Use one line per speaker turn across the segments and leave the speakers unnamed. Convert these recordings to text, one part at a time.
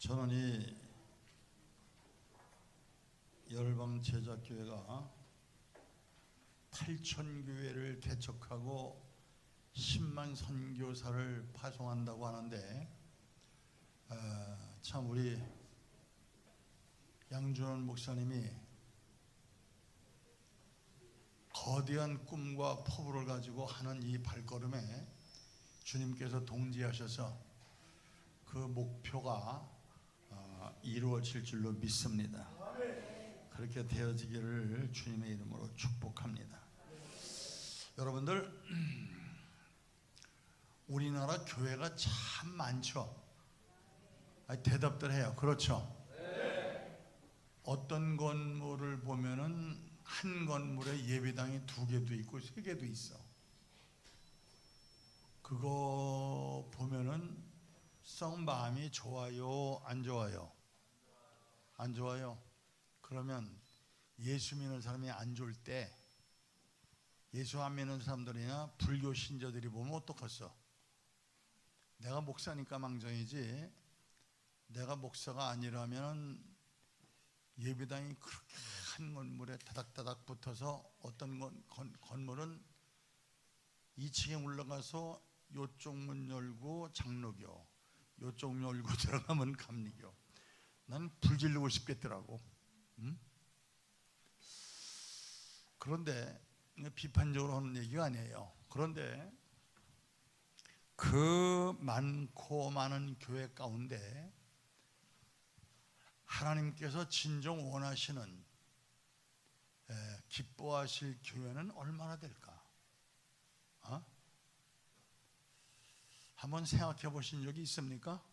저는 이 열방제자교회가 8,000교회를 개척하고 10만 선교사를 파송한다고 하는데 참 우리 양준원 목사님이 거대한 꿈과 포부를 가지고 하는 이 발걸음에 주님께서 동지하셔서 그 목표가 이루어질 줄로 믿습니다. 그렇게 되어지기를 주님의 이름으로 축복합니다. 여러분들, 우리나라 교회가 참 많죠? 대답들 해요. 그렇죠? 어떤 건물을 보면은 한 건물에 예배당이 2개도 있고 3개도 있어. 그거 보면은 썩 마음이 좋아요? 안 좋아요? 안 좋아요? 그러면 예수 믿는 사람이 안 좋을 때 예수 안 믿는 사람들이나 불교 신자들이 보면 어떡하겠어? 내가 목사니까 망정이지, 내가 목사가 아니라면 예배당이 그렇게 한 건물에 다닥다닥 붙어서 어떤 건물은 2층에 올라가서 요쪽 문 열고 장로교, 요쪽 문 열고 들어가면 감리교. 난 불 지르고 싶겠더라고. 그런데 비판적으로 하는 얘기가 아니에요. 그런데 그 많고 많은 교회 가운데 하나님께서 진정 원하시는, 기뻐하실 교회는 얼마나 될까? 한번 생각해 보신 적이 있습니까?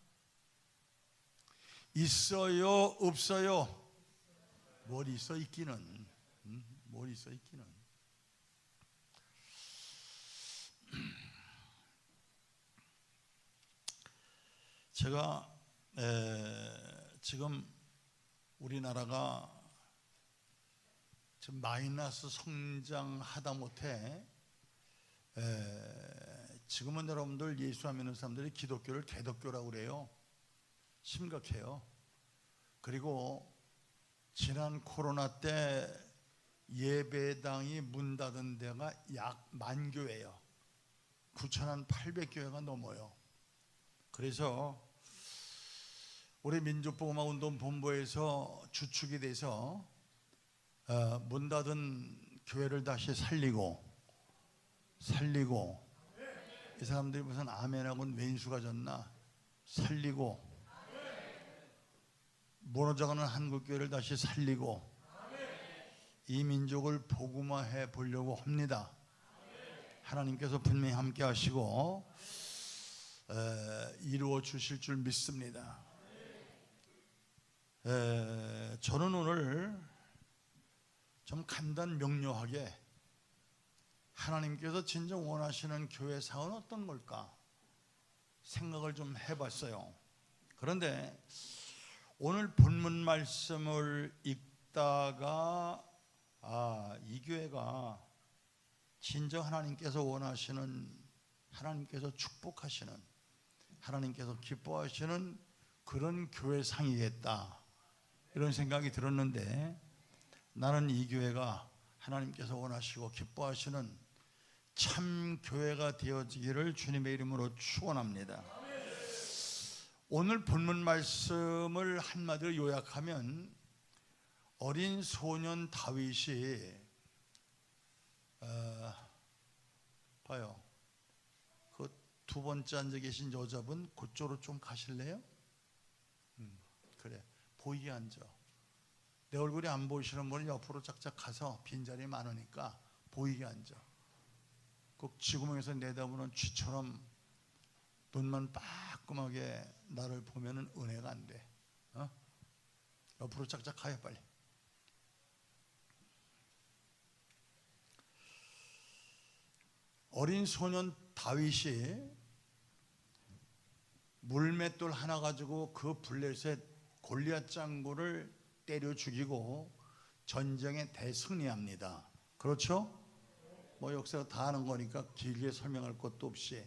있어요? 없어요? 뭘 있어 있기는. 뭘 있어 있기는. 제가 지금 우리나라가 지금 마이너스 성장하다 못해 지금은 여러분들 예수 안 믿는 사람들이 기독교를 개독교라고 그래요. 심각해요. 그리고 지난 코로나 때 예배당이 문 닫은 데가 약 10,000교회예요. 9,800교회가 넘어요. 그래서 우리 민족복음화운동본부에서 주축이 돼서 문 닫은 교회를 다시 살리고 이 사람들이 무슨 아멘하고는 왼수가 졌나? 살리고 무너져가는 한국교회를 다시 살리고 이 민족을 복음화해 보려고 합니다. 하나님께서 분명히 함께 하시고 이루어 주실 줄 믿습니다. 저는 오늘 좀 간단 명료하게 하나님께서 진정 원하시는 교회상은 어떤 걸까 생각을 좀 해봤어요. 그런데 오늘 본문 말씀을 읽다가 이 교회가 진정 하나님께서 원하시는, 하나님께서 축복하시는, 하나님께서 기뻐하시는 그런 교회상이겠다, 이런 생각이 들었는데, 나는 이 교회가 하나님께서 원하시고 기뻐하시는 참 교회가 되어지기를 주님의 이름으로 축원합니다. 오늘 본문 말씀을 한마디로 요약하면 어린 소년 다윗이 봐요. 그 2번째 앉아 계신 여자분 그쪽으로 좀 가실래요? 그래, 보이게 앉아. 내 얼굴이 안 보이시는 분은 옆으로 짝짝 가서 빈자리 많으니까 보이게 앉아. 꼭 지구멍에서 내다보는 쥐처럼 눈만 빠끔하게 나를 보면은 은혜가 안 돼. 옆으로 짝짝 가요 빨리. 어린 소년 다윗이 물맷돌 하나 가지고 그 블레셋 골리앗 장군을 때려 죽이고 전쟁에 대승리합니다. 그렇죠? 뭐 역사가 다 아는 거니까 길게 설명할 것도 없이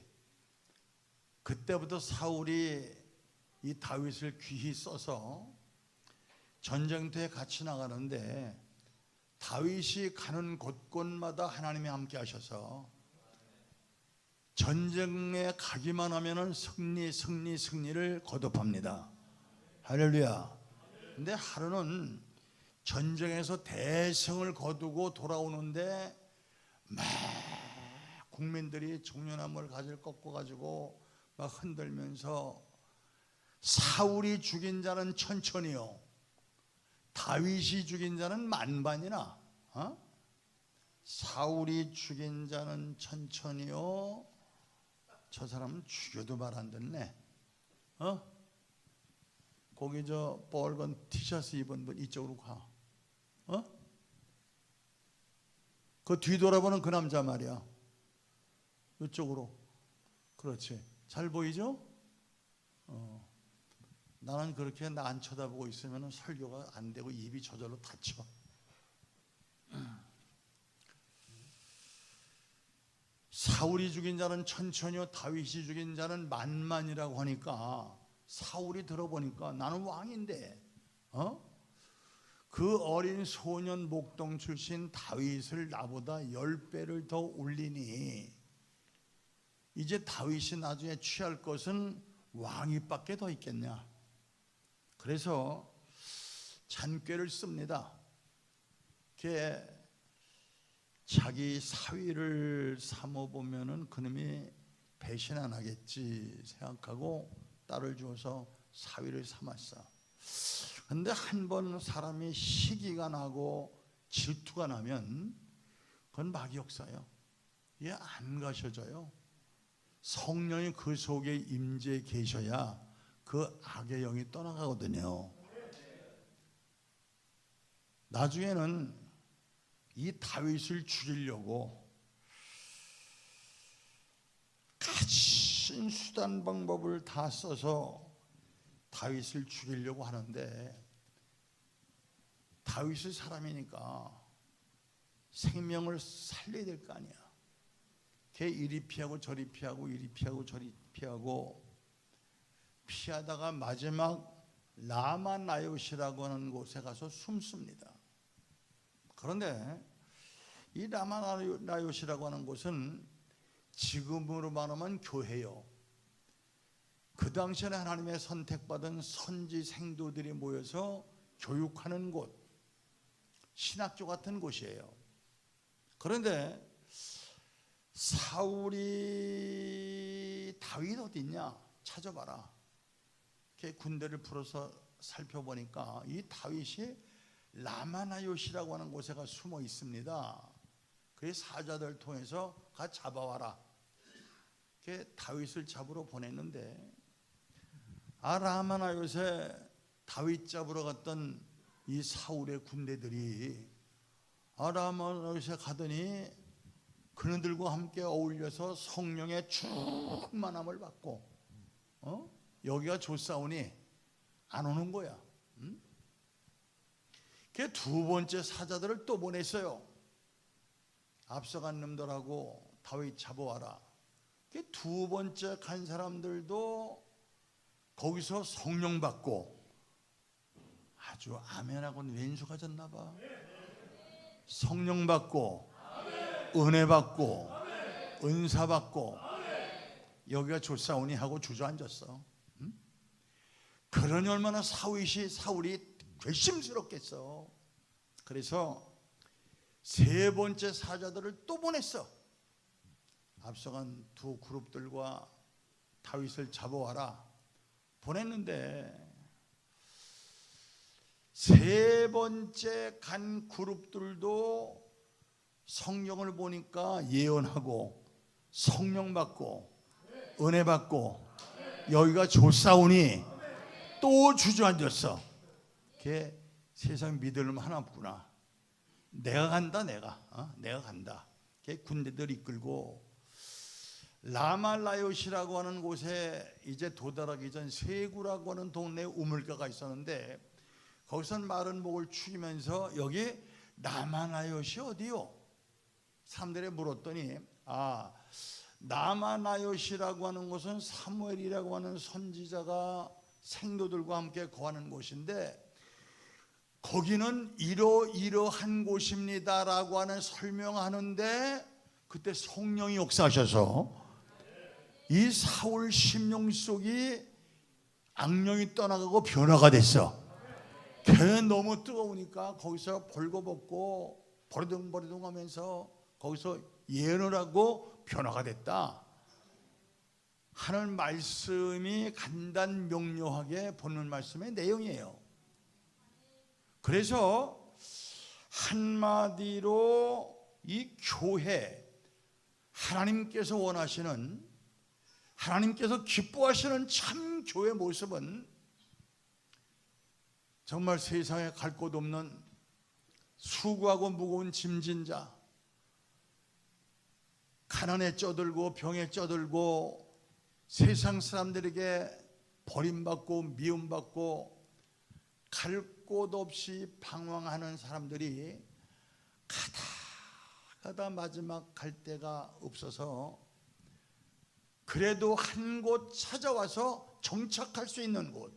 그때부터 사울이 이 다윗을 귀히 써서 전쟁터에 같이 나가는데 다윗이 가는 곳곳마다 하나님이 함께 하셔서 전쟁에 가기만 하면은 승리를 거듭합니다. 할렐루야. 근데 하루는 전쟁에서 대승을 거두고 돌아오는데 막 국민들이 종려나무를 가지를 꺾어 가지고 막 흔들면서 사울이 죽인 자는 천천히요, 다윗이 죽인 자는 만반이나, 사울이 죽인 자는 천천히요, 저 사람은 죽여도 말 안 듣네. 거기 저 빨간 티셔츠 입은 분 이쪽으로 가. 그 뒤돌아보는 그 남자 말이야. 이쪽으로. 그렇지. 잘 보이죠? 나는 그렇게 나 안 쳐다보고 있으면 설교가 안 되고 입이 저절로 닫혀. 사울이 죽인 자는 천천히요, 다윗이 죽인 자는 만만이라고 하니까 사울이 들어보니까 나는 왕인데 그 어린 소년 목동 출신 다윗을 나보다 10배를 더 올리니 이제 다윗이 나중에 취할 것은 왕위밖에 더 있겠냐. 그래서 잔꾀를 씁니다. 자기 사위를 삼어보면은 그놈이 배신 안 하겠지 생각하고 딸을 주어서 사위를 삼았어. 근데 한 번 사람이 시기가 나고 질투가 나면 그건 막역사예요. 이게 안 가셔져요. 성령이 그 속에 임재해 계셔야 그 악의 영이 떠나가거든요. 나중에는 이 다윗을 죽이려고 가진 수단 방법을 다 써서 다윗을 죽이려고 하는데 다윗은 사람이니까 생명을 살려야 될 거 아니야. 걔 이리 피하고 저리 피하고 이리 피하고 저리 피하고 피하다가 마지막 라마나요시라고 하는 곳에 가서 숨습니다. 그런데 이 라마나요시라고 하는 곳은 지금으로 말하면 교회요. 그 당시에는 하나님의 선택받은 선지 생도들이 모여서 교육하는 곳, 신학교 같은 곳이에요. 그런데 사울이 다윗 어디 있냐 찾아봐라. 이렇게 군대를 풀어서 살펴보니까 이 다윗이 라마나요시라고 하는 곳에 가 숨어 있습니다. 그래서 사자들 통해서 가 잡아와라. 이렇게 다윗을 잡으러 보냈는데 라마나요시에 다윗 잡으러 갔던 이 사울의 군대들이 라마나요시에 가더니 그들과 함께 어울려서 성령의 충만함을 받고 여기가 좋사오니 안 오는 거야. 그 두 번째 사자들을 또 보냈어요. 앞서간 놈들하고 다윗 잡아와라. 그 두 번째 간 사람들도 거기서 성령 받고 아주 아멘하고는 왼수가 졌나 봐. 성령 받고 은혜 받고 은사 받고 여기가 좋사오니 하고 주저앉았어. 그러니 얼마나 사울이 괘씸스럽겠어. 그래서 세 번째 사자들을 또 보냈어. 앞서간 두 그룹들과 다윗을 잡아와라 보냈는데 세 번째 간 그룹들도 성령을 보니까 예언하고 성령 받고 은혜 받고 여기가 좋사오니 또 주저앉았어. 걔 세상 믿을만 하나 없구나. 내가 간다. 내가 간다. 걔 군대들 이끌고 라말라요시라고 하는 곳에 이제 도달하기 전 세구라고 하는 동네에 우물가가 있었는데 거기서 마른 목을 축이면서 여기 라마나요시 어디요? 사람들이 물었더니 라마나요시라고 하는 곳은 사무엘이라고 하는 선지자가 생도들과 함께 거하는 곳인데 거기는 이러이러한 곳입니다라고 하는 설명하는데 그때 성령이 역사하셔서 이 사울 심령 속이 악령이 떠나가고 변화가 됐어. 걔 너무 뜨거우니까 거기서 벌거벗고 버리둥버리둥 하면서 거기서 예언을 하고 변화가 됐다 하는 말씀이 간단 명료하게 보는 말씀의 내용이에요. 그래서 한마디로 이 교회, 하나님께서 원하시는, 하나님께서 기뻐하시는 참 교회 모습은 정말 세상에 갈 곳 없는 수고하고 무거운 짐진 자, 가난에 쪄들고 병에 쪄들고 세상 사람들에게 버림받고 미움받고 갈 곳 없이 방황하는 사람들이 가다 마지막 갈 데가 없어서 그래도 한 곳 찾아와서 정착할 수 있는 곳,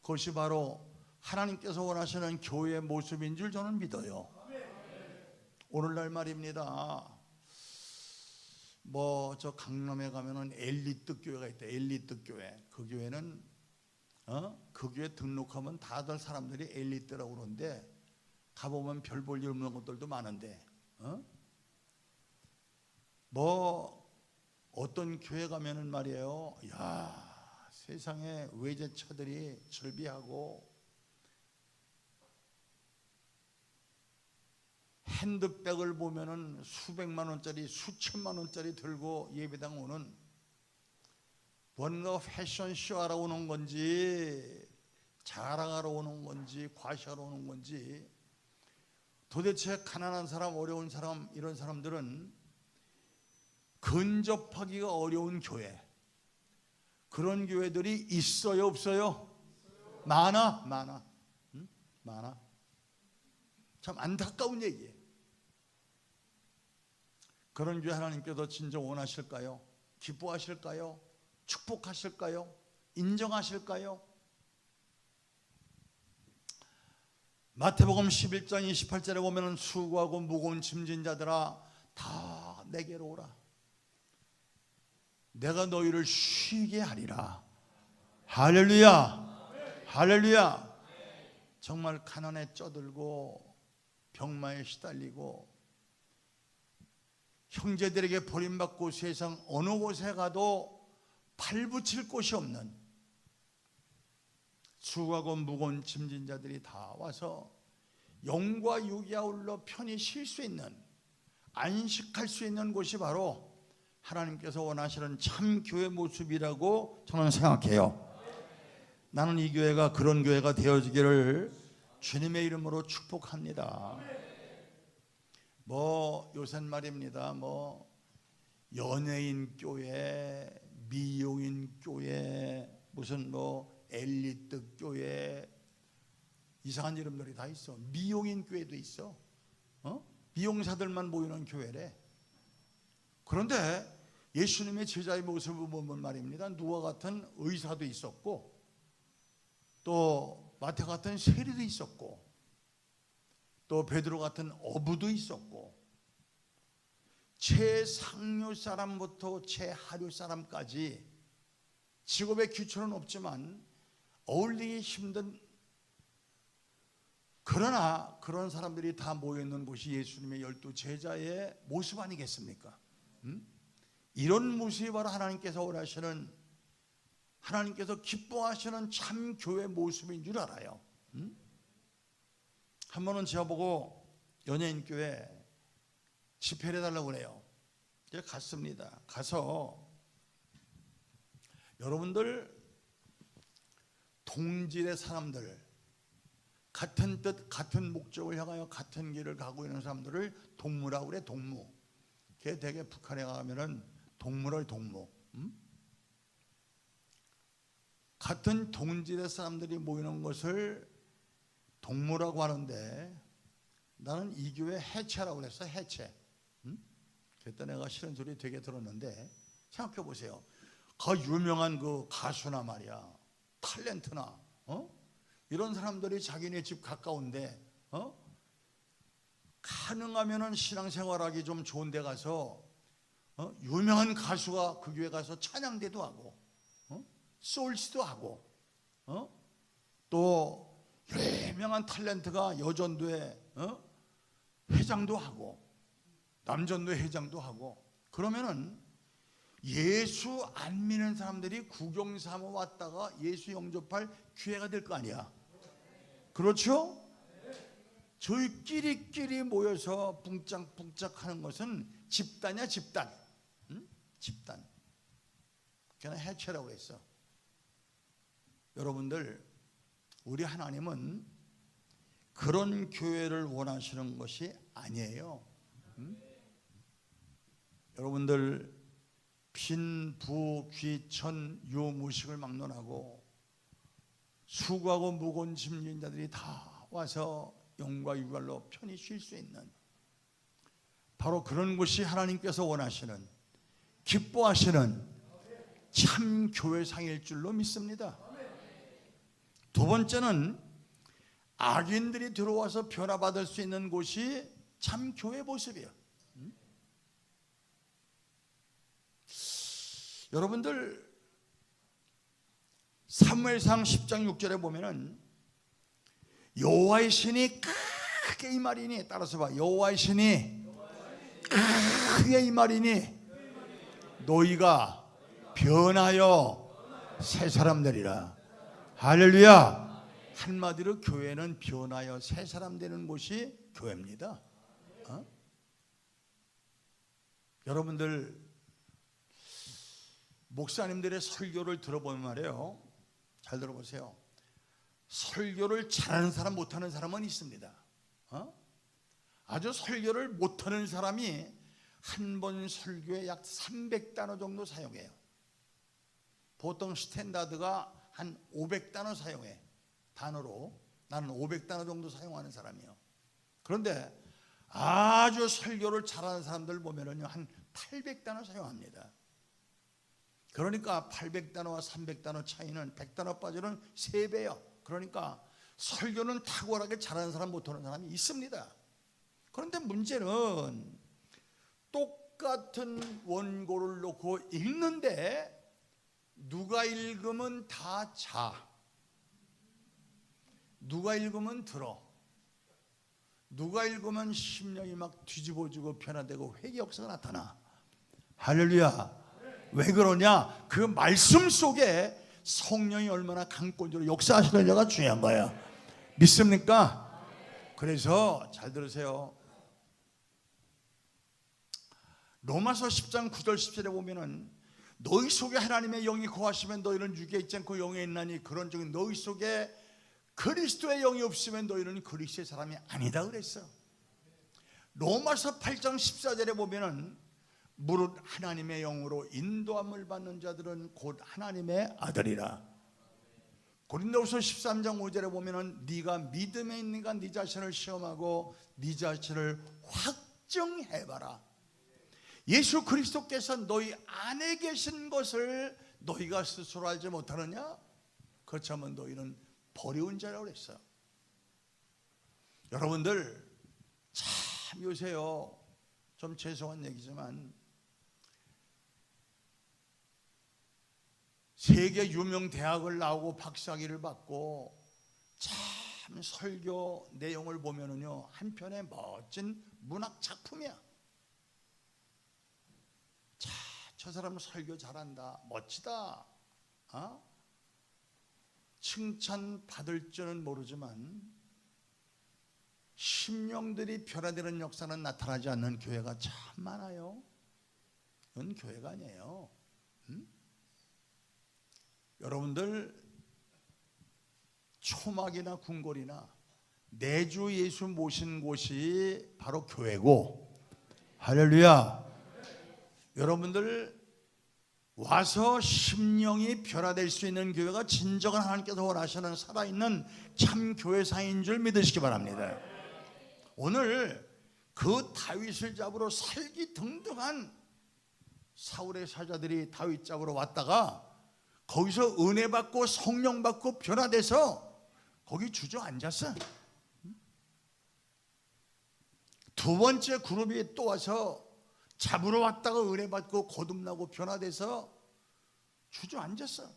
그것이 바로 하나님께서 원하시는 교회의 모습인 줄 저는 믿어요. 오늘날 말입니다. 저 강남에 가면은 엘리트 교회가 있다. 엘리트 교회. 그 교회는 그 교회 등록하면 다들 사람들이 엘리트라고 그러는데 가보면 별 볼 일 없는 것들도 많은데 어떤 교회 가면은 말이에요. 야, 세상에 외제차들이 즐비하고 핸드백을 보면은 수백만 원짜리 수천만 원짜리 들고 예배당 오는, 뭔가 패션쇼 하러 오는 건지 자랑하러 오는 건지 과시하러 오는 건지, 도대체 가난한 사람, 어려운 사람, 이런 사람들은 근접하기가 어려운 교회, 그런 교회들이 있어요, 없어요? 많아. 많아. 참 안타까운 얘기예요. 그런 교회 하나님께서 진짜 원하실까요? 기뻐하실까요? 축복하실까요? 인정하실까요? 마태복음 11장 28절에 보면 수고하고 무거운 짐진 자들아 다 내게로 오라. 내가 너희를 쉬게 하리라. 할렐루야. 할렐루야. 정말 가난에 쪄들고 병마에 시달리고 형제들에게 버림받고 세상 어느 곳에 가도 발붙일 곳이 없는 수고하고 무거운 짐진 자들이 다 와서 영과 육이 아울러 편히 쉴 수 있는, 안식할 수 있는 곳이 바로 하나님께서 원하시는 참 교회 모습이라고 저는 생각해요. 나는 이 교회가 그런 교회가 되어지기를 주님의 이름으로 축복합니다. 요샌 말입니다. 연예인 교회, 미용인 교회, 무슨 엘리트 교회, 이상한 이름들이 다 있어. 미용인 교회도 있어. 미용사들만 모이는 교회래. 그런데 예수님의 제자의 모습을 보면 말입니다. 누가 같은 의사도 있었고 또 마태 같은 세리도 있었고 또 베드로 같은 어부도 있었고 최상류 사람부터 최하류 사람까지 직업의 규칙은 없지만 어울리기 힘든, 그러나 그런 사람들이 다 모여있는 곳이 예수님의 12 제자의 모습 아니겠습니까? 이런 모습이 바로 하나님께서 원하시는, 하나님께서 기뻐하시는 참 교회 모습인 줄 알아요. 한 번은 제가 보고 연예인 교회 집회를 해달라고 그래요. 제가 갔습니다. 가서 여러분들 동질의 사람들, 같은 뜻 같은 목적을 향하여 같은 길을 가고 있는 사람들을 동무라고 그래. 동무. 그게 되게 북한에 가면은 동무를 동무. 같은 동질의 사람들이 모이는 것을 동무라고 하는데 나는 이 교회 해체라고 그랬어. 해체. 그랬더니 내가 싫은 소리 되게 들었는데 생각해 보세요. 그 유명한 그 가수나 말이야, 탤런트나 이런 사람들이 자기네 집 가까운데 가능하면은 신앙생활하기 좀 좋은 데 가서 유명한 가수가 그 교회 가서 찬양대도 하고 소울시도 하고 또 유명한 탤런트가 여전도에 회장도 하고 남전도회 회장도 하고 그러면은 예수 안 믿는 사람들이 구경 삼아 왔다가 예수 영접할 기회가 될 거 아니야. 그렇죠? 저희끼리끼리 모여서 붕짝붕짝 하는 것은 집단이야, 집단. 집단. 그냥 해체라고 했어. 여러분들, 우리 하나님은 그런 교회를 원하시는 것이 아니에요. 여러분들, 빈, 부, 귀, 천, 유, 무식을 막론하고 수고하고 무거운 짐진 자들이 다 와서 영과 유발로 편히 쉴 수 있는 바로 그런 것이 하나님께서 원하시는, 기뻐하시는 참 교회상일 줄로 믿습니다. 두 번째는 악인들이 들어와서 변화받을 수 있는 곳이 참 교회 모습이에요. 여러분들, 사무엘상 10장 6절에 보면은 여호와의 신이 크게 임하리니, 따라서 봐, 여호와의 신이 크게 임하리니 너희가 변하여 새 사람 되리라. 할렐루야. 한마디로 교회는 변하여 새 사람 되는 곳이 교회입니다. 여러분들, 목사님들의 설교를 들어보면 말이에요, 잘 들어보세요. 설교를 잘하는 사람, 못하는 사람은 있습니다. 아주 설교를 못하는 사람이 한 번 설교에 약 300단어 정도 사용해요. 보통 스탠다드가 한 500단어 사용해. 단어로 나는 500단어 정도 사용하는 사람이에요. 그런데 아주 설교를 잘하는 사람들 보면은요, 한 800단어 사용합니다. 그러니까 800단어와 300단어 차이는 100단어 빠지는 3배예요. 그러니까 설교는 탁월하게 잘하는 사람, 못하는 사람이 있습니다. 그런데 문제는 똑같은 원고를 놓고 읽는데 누가 읽으면 다 자, 누가 읽으면 들어, 누가 읽으면 심령이 막 뒤집어지고 변화되고 회개 역사가 나타나. 할렐루야. 왜 그러냐? 그 말씀 속에 성령이 얼마나 강권적으로 역사하시느냐가 중요한 거예요. 믿습니까? 그래서 잘 들으세요. 로마서 10장 9절 10절에 보면은 너희 속에 하나님의 영이 거하시면 너희는 육에 있지 않고 영에 있나니 그런 적은 너희 속에 그리스도의 영이 없으면 너희는 그리스도의 사람이 아니다 그랬어. 로마서 8장 14절에 보면은 무릇 하나님의 영으로 인도함을 받는 자들은 곧 하나님의 아들이라. 고린도후서 13장 5절에 보면은 네가 믿음에 있는가 네 자신을 시험하고 네 자신을 확증해봐라. 예수 그리스도께서 너희 안에 계신 것을 너희가 스스로 알지 못하느냐? 그렇다면 너희는 버려온 자라고 그랬어. 여러분들, 참 요새요, 좀 죄송한 얘기지만 세계 유명 대학을 나오고 박사학위를 받고 참 설교 내용을 보면은요, 한편의 멋진 문학 작품이야. 자, 저 사람은 설교 잘한다, 멋지다, 칭찬 받을 줄은 모르지만 심령들이 변화되는 역사는 나타나지 않는 교회가 참 많아요. 그건 교회가 아니에요. 여러분들, 초막이나 궁궐이나 내주 예수 모신 곳이 바로 교회고, 할렐루야. 여러분들 와서 심령이 변화될 수 있는 교회가 진정한 하나님께서 원하시는 살아있는 참 교회상인 줄 믿으시기 바랍니다. 오늘 그 다윗을 잡으러 살기등등한 사울의 사자들이 다윗 잡으러 왔다가 거기서 은혜 받고 성령 받고 변화돼서 거기 주저앉았어. 두 번째 그룹이 또 와서 잡으러 왔다가 은혜 받고 거듭나고 변화돼서 주저앉았어.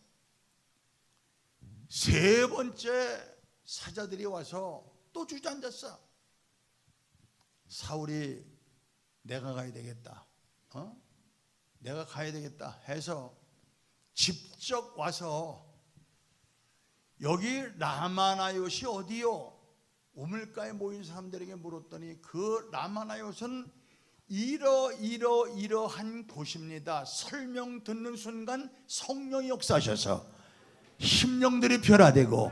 세 번째 사자들이 와서 또 주저앉았어. 사울이 내가 가야 되겠다, 내가 가야 되겠다 해서 직접 와서 여기 라마나요시 어디요? 우물가에 모인 사람들에게 물었더니 그 라마나요스는 이러한 곳입니다. 설명 듣는 순간 성령이 역사하셔서 심령들이 변화되고,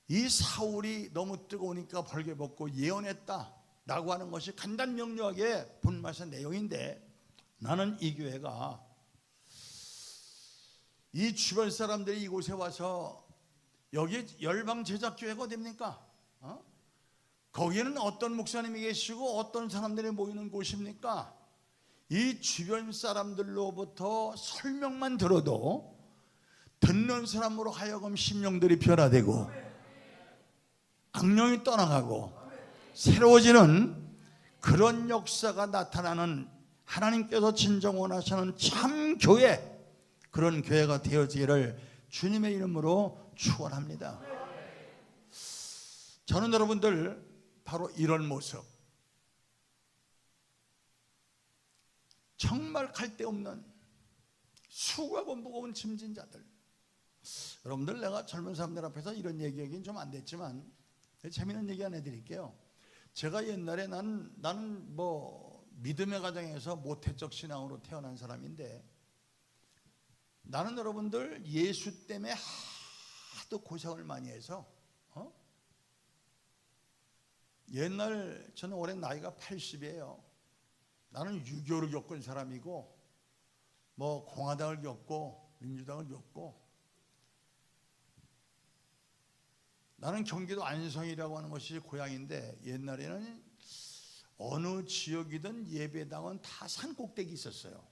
이 사울이 너무 뜨거우니까 벌게 벗고 예언했다라고 하는 것이 간단 명료하게 분말한 내용인데, 나는 이 교회가 이 주변 사람들이 이곳에 와서 여기 열방 제작교회가 어딥니까? 거기에는 어떤 목사님이 계시고 어떤 사람들이 모이는 곳입니까? 이 주변 사람들로부터 설명만 들어도 듣는 사람으로 하여금 심령들이 변화되고 악령이 떠나가고 새로워지는 그런 역사가 나타나는, 하나님께서 진정 원하시는 참 교회, 그런 교회가 되어지기를 주님의 이름으로 축원합니다. 저는 여러분들 바로 이런 모습, 정말 갈 데 없는 수고하고 무거운 짐진 자들, 여러분들 내가 젊은 사람들 앞에서 이런 얘기하기는 좀 안 됐지만 재미있는 얘기 하나 해드릴게요. 제가 옛날에 나는 뭐 믿음의 가정에서 모태적 신앙으로 태어난 사람인데, 나는 여러분들 예수 때문에 하도 고생을 많이 해서 옛날, 저는 올해 나이가 80이에요. 나는 유교를 겪은 사람이고 뭐 공화당을 겪고 민주당을 겪고, 나는 경기도 안성이라고 하는 것이 고향인데, 옛날에는 어느 지역이든 예배당은 다 산 꼭대기 있었어요.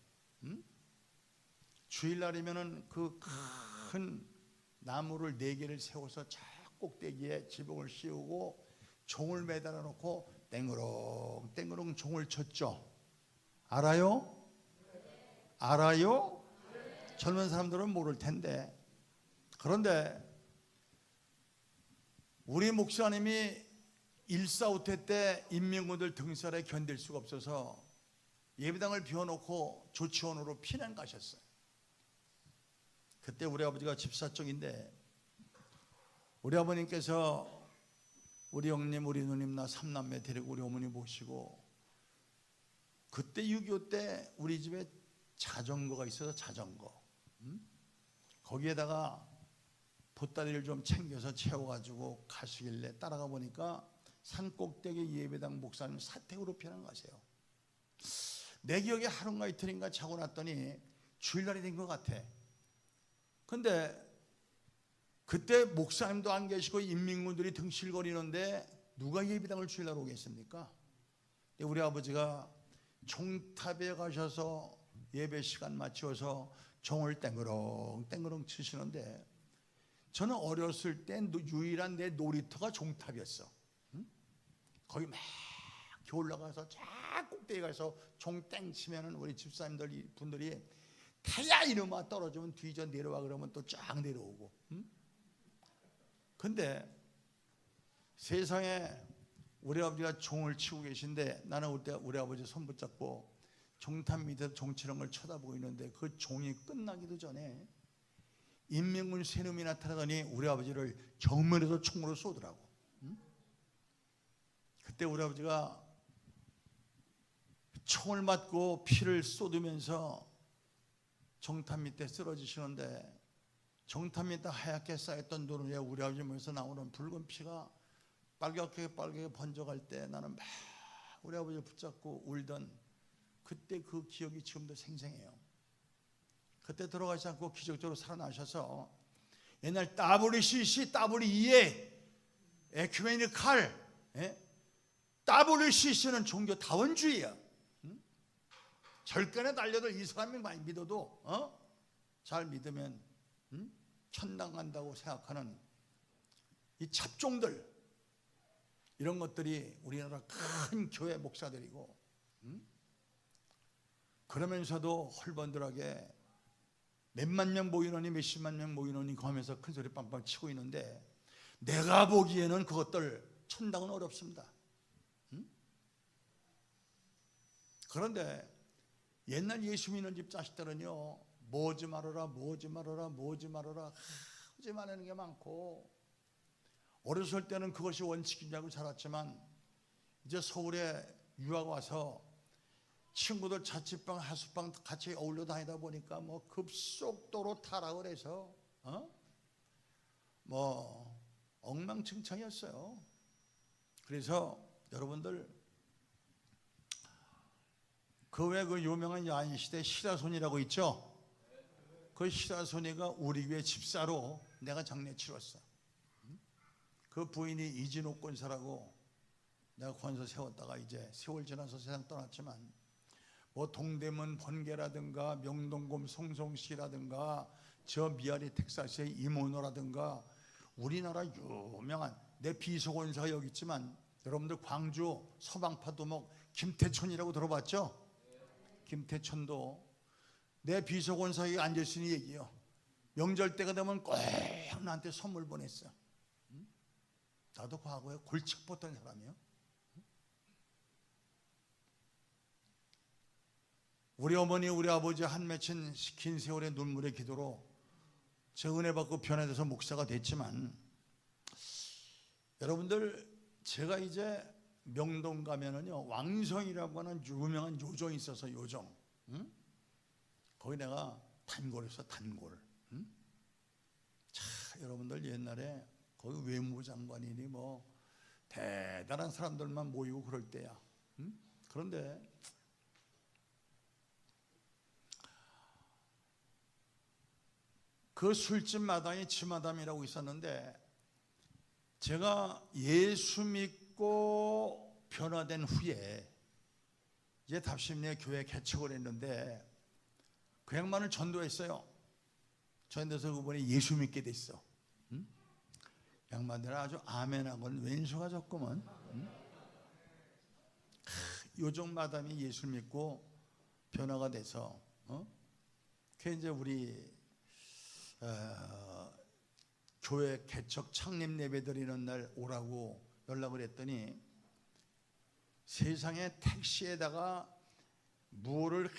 주일날이면은 그 큰 나무를 4개를 세워서 저 꼭대기에 지붕을 씌우고 종을 매달아 놓고 땡그렁 땡그렁 종을 쳤죠. 알아요? 알아요? 젊은 사람들은 모를 텐데. 그런데 우리 목사님이 1.4.5태 때 인민군들 등살에 견딜 수가 없어서 예배당을 비워놓고 조치원으로 피난 가셨어요. 그때 우리 아버지가 집사 쪽인데, 우리 아버님께서 우리 형님, 우리 누님, 나 3남매 데리고 우리 어머니 모시고, 그때 6.25 때 우리 집에 자전거가 있어서 자전거, 거기에다가 보따리를 좀 챙겨서 채워가지고 가시길래 따라가 보니까 산꼭대기 예배당 목사님 사택으로 피난 가세요. 내 기억에 하루인가 이틀인가 자고 났더니 주일날이 된 것 같아. 근데 그때 목사님도 안 계시고 인민군들이 등실거리는데 누가 예배당을 주일날 오겠습니까? 우리 아버지가 종탑에 가셔서 예배 시간 맞춰서 종을 땡그렁 땡그렁 치시는데, 저는 어렸을 때 유일한 내 놀이터가 종탑이었어. 거기 막 올라가서 쫙 꼭대기 가서 종 땡 치면은 우리 집사님들 분들이 타야 이놈아 떨어지면 뒤져 내려와 그러면 또 쫙 내려오고. 근데 세상에 우리 아버지가 종을 치고 계신데, 나는 그때 우리 아버지 손 붙잡고 종탑 밑에서 종 치는 걸 쳐다보고 있는데, 그 종이 끝나기도 전에 인민군 세 놈이 나타나더니 우리 아버지를 정면에서 총으로 쏘더라고. 그때 우리 아버지가 총을 맞고 피를 쏟으면서 정탑 밑에 쓰러지시는데, 정탑 밑에 하얗게 쌓였던 눈 위에 우리 아버지 몸에서 나오는 붉은 피가 빨갛게 번져갈 때, 나는 막 우리 아버지를 붙잡고 울던 그때 그 기억이 지금도 생생해요. 그때 들어가지 않고 기적적으로 살아나셔서 옛날 WCC, WEA, 에큐메니칼, WCC는 종교 다원주의야. 절간에 달려도 이 사람이 많이 믿어도 잘 믿으면 천당 간다고 생각하는 이 잡종들, 이런 것들이 우리나라 큰 교회 목사들이고, 그러면서도 헐번들하게 몇만 명 모이노니 몇십만 명 모이노니 하면서 큰 소리 빵빵 치고 있는데, 내가 보기에는 그것들 천당은 어렵습니다. 그런데 옛날 예수 믿는 집 자식들은요, 뭐지 말아라 뭐지 말아라 뭐지 말아라 하지 말라는 게 많고, 어렸을 때는 그것이 원칙인 줄 알고 자랐지만 이제 서울에 유학 와서 친구들 자취방 하숙방 같이 어울려 다니다 보니까 뭐 급속도로 타락을 해서 뭐 엉망진창이었어요. 그래서 여러분들, 그 외 그 유명한 야인시대 시라손이라고 있죠. 그 시라손이가 우리 교회 집사로 내가 장례 치렀어. 그 부인이 이진옥 권사라고 내가 권사 세웠다가 이제 세월 지나서 세상 떠났지만, 뭐 동대문 번개라든가 명동곰 송송시라든가 저 미아리 텍사스의 이모노라든가 우리나라 유명한, 내 비서권사가 여기 있지만 여러분들 광주 서방파도목 김태천이라고 들어봤죠? 김태천도 내 비서권사에 앉아있으니 얘기요, 명절 때가 되면 꼭 나한테 선물 보냈어. 나도 과거에 골치 아팠던 사람이요. 우리 어머니 우리 아버지 한 맺힌 긴 세월의 눈물의 기도로 저 은혜 받고 변화돼서 목사가 됐지만, 여러분들, 제가 이제 명동 가면은요, 왕성이라고 하는 유명한 요정이 있어서, 요정, 거기 내가 단골했어, 단골. 자, 여러분들, 옛날에 거기 외무부 장관이니 뭐 대단한 사람들만 모이고 그럴 때야. 그런데 그 술집 마당에 지마담이라고 있었는데, 제가 예수 믿고 변화된 후에 이제 답심리에 교회 개척을 했는데, 그 양반을 전도했어요. 전도해서 그분이 예수 믿게 됐어. 양반들은 아주 아멘하고는 왼수가 적구먼. 요정 마담이 예수 믿고 변화가 돼서 그 이제 우리 교회 개척 창립 예배 드리는 날 오라고 연락을 했더니, 세상에 택시에다가 무를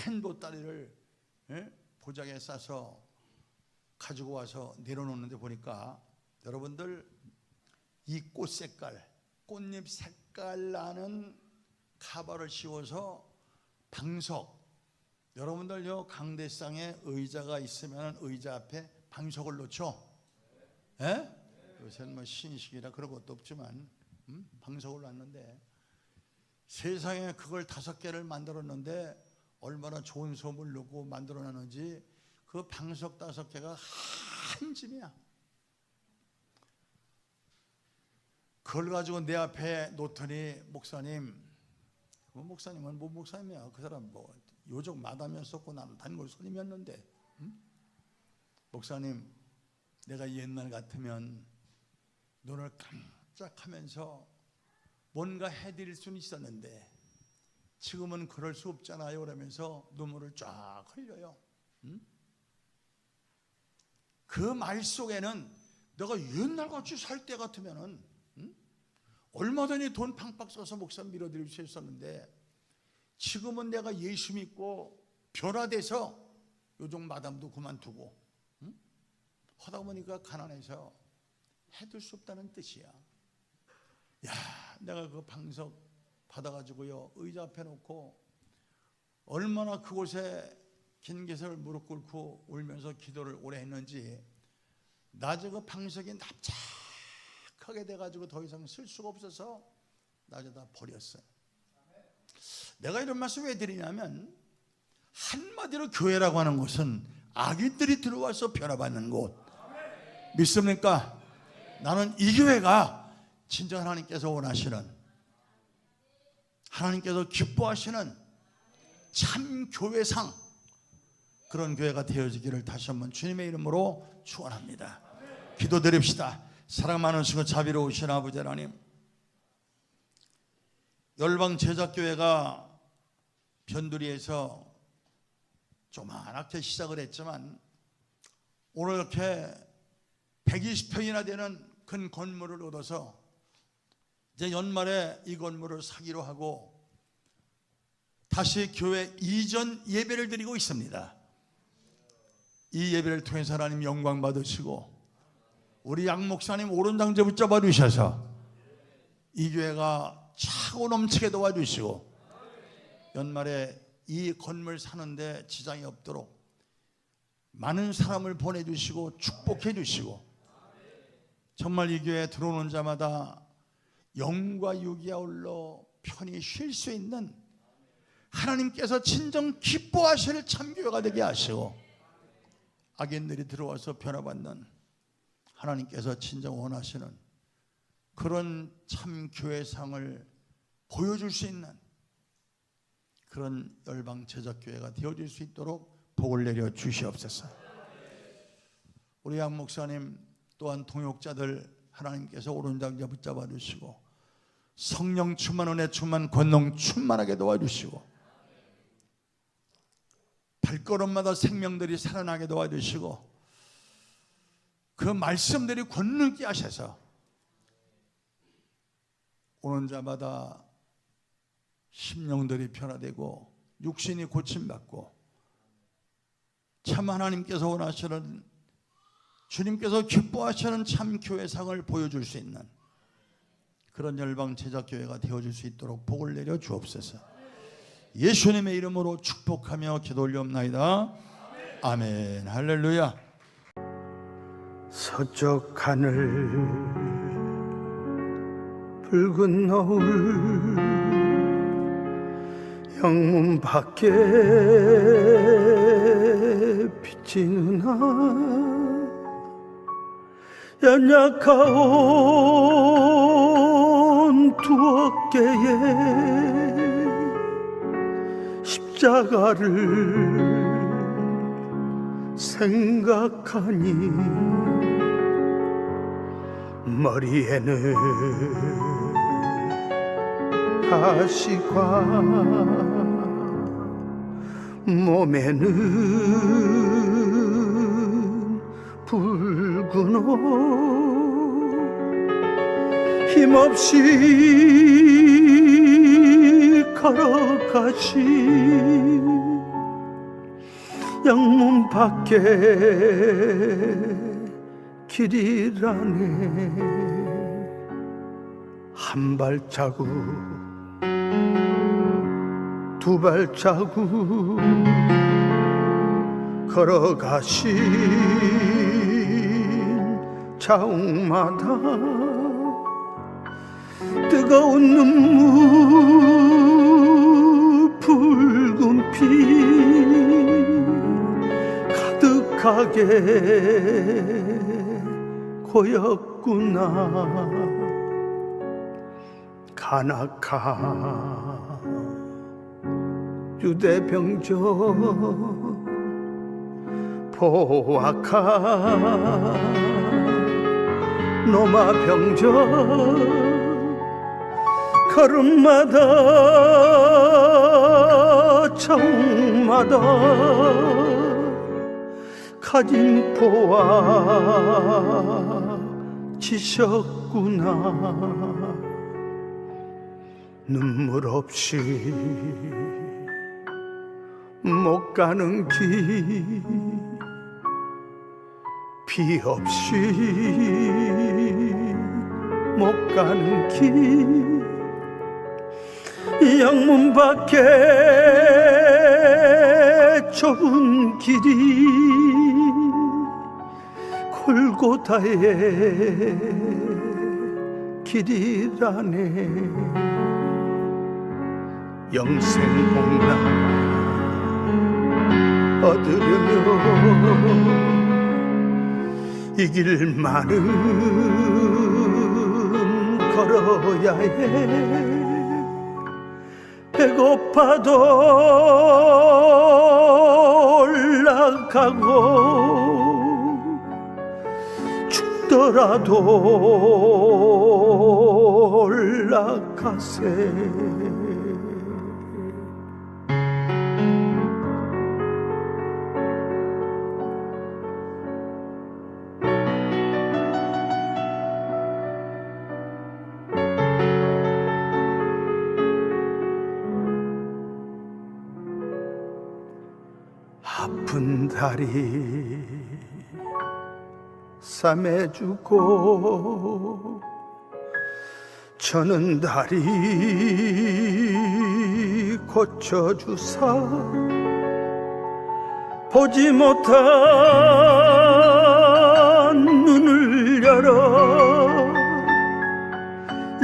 한 보따리를 보자기에 싸서 가지고 와서 내려놓는데 보니까, 여러분들, 이 꽃 색깔, 꽃잎 색깔 나는 카바를 씌워서 방석, 여러분들요, 강대상에 의자가 있으면 의자 앞에 방석을 놓죠. 예? 요새는 뭐 신식이라 그런 것도 없지만 방석을 놨는데, 세상에 그걸 5개를 만들었는데 얼마나 좋은 소음을 넣고 만들어놨는지, 그 방석 5개가 한 짐이야. 그걸 가지고 내 앞에 놓더니, 목사님, 그 목사님은 뭐 목사님이야, 그 사람 뭐 요정 마담이었었고 나는 단골 손님이었는데, 목사님, 내가 옛날 같으면 눈을 깜짝하면서 뭔가 해드릴 수는 있었는데 지금은 그럴 수 없잖아요. 그러면서 눈물을 쫙 흘려요. 그 말 속에는 내가 옛날같이 살 때 같으면은 얼마든지 돈 팡팡 써서 목사 밀어드릴 수 있었는데, 지금은 내가 예수 믿고 변화돼서 요정 마담도 그만두고 하다 보니까 가난해서 해둘 수 없다는 뜻이야. 야, 내가 그 방석 받아가지고요, 의자 앞에 놓고 얼마나 그곳에 긴 개설 무릎 꿇고 울면서 기도를 오래 했는지, 낮에 그 방석이 납작하게 돼가지고 더 이상 쓸 수가 없어서 낮에 다 버렸어요. 내가 이런 말씀 왜 드리냐면, 한마디로 교회라고 하는 것은 악인들이 들어와서 변화받는 곳. 믿습니까? 나는 이 교회가 진짜 하나님께서 원하시는, 하나님께서 기뻐하시는 참 교회상, 그런 교회가 되어지기를 다시 한번 주님의 이름으로 축원합니다. 기도드립시다. 사랑 많으시고 자비로우신 아버지 하나님, 열방 제작교회가 변두리에서 조그맣게 시작을 했지만 오늘 이렇게 120평이나 되는 큰 건물을 얻어서 이제 연말에 이 건물을 사기로 하고 다시 교회 이전 예배를 드리고 있습니다. 이 예배를 통해서 하나님 영광 받으시고 우리 양 목사님 오른장제 붙잡아 주셔서 이 교회가 차고 넘치게 도와주시고 연말에 이 건물 사는데 지장이 없도록 많은 사람을 보내주시고 축복해 주시고 정말 이 교회에 들어오는 자마다 영과 육이 아울러 편히 쉴 수 있는 하나님께서 진정 기뻐하실 참교회가 되게 하시고 악인들이 들어와서 변화받는 하나님께서 진정 원하시는 그런 참교회상을 보여줄 수 있는 그런 열방 제작교회가 되어질 수 있도록 복을 내려 주시옵소서. 우리 양 목사님 또한 동역자들 하나님께서 오른장자 붙잡아 주시고 성령 충만, 은혜 충만, 권능 충만하게 도와주시고 발걸음마다 생명들이 살아나게 도와주시고 그 말씀들이 권능있게 하셔서 오는 자마다 심령들이 변화되고 육신이 고침받고 참 하나님께서 원하시는 주님께서 기뻐하시는 참 교회상을 보여줄 수 있는 그런 열방 제작교회가 되어줄 수 있도록 복을 내려 주옵소서. 예수님의 이름으로 축복하며 기도 올리옵나이다. 아멘. 할렐루야.
서쪽 하늘 붉은 노을 영문 밖에 비치는 연약하온 두 어깨에 십자가를 생각하니 머리에는 가시과 몸에는 붉은 옷 힘없이 걸어가시 영문 밖에 길이라네 한 발자국 두 발자국 걸어가신 자옥마다 뜨거운 눈물 붉은 피 가득하게 고였구나 가나카 유대병정 포악한 노마병정 걸음마다 차옥마다 가진 포와 지셨구나 눈물 없이 못 가는 길 피 없이 못 가는 길 영문 밖에 좁은 길이 골고다의 길이라네 영생복락 얻으려면 이 길만은 걸어야 해 배고파도 올라가고 죽더라도 올라가세. 아픈 다리 싸매주고 저는 다리 고쳐주사 보지 못한 눈을 열어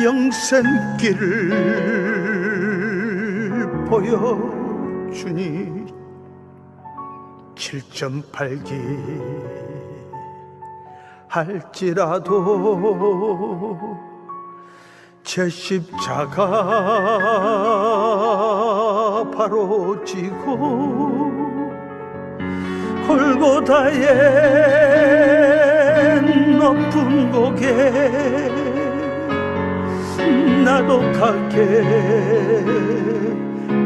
영생길을 보여주니 7.8기 할지라도 제 십자가 바로 지고 골고다의 높은 고개 나도 가게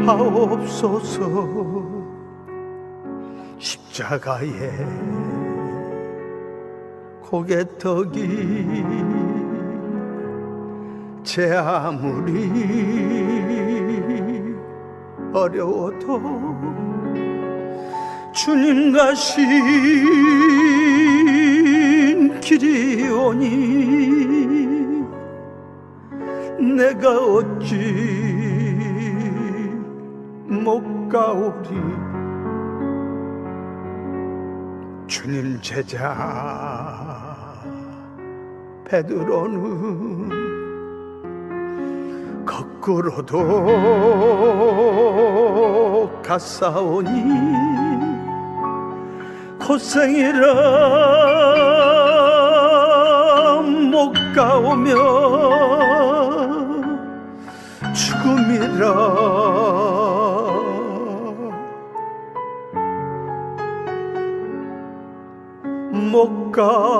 하옵소서. 십자가에 고개턱이 제 아무리 어려워도 주님 가신 길이 오니 내가 어찌 못 가오리. 주님 제자 베드로는 거꾸로도 갔사오니 고생이라 못 가오며 죽음이라 못 가오리.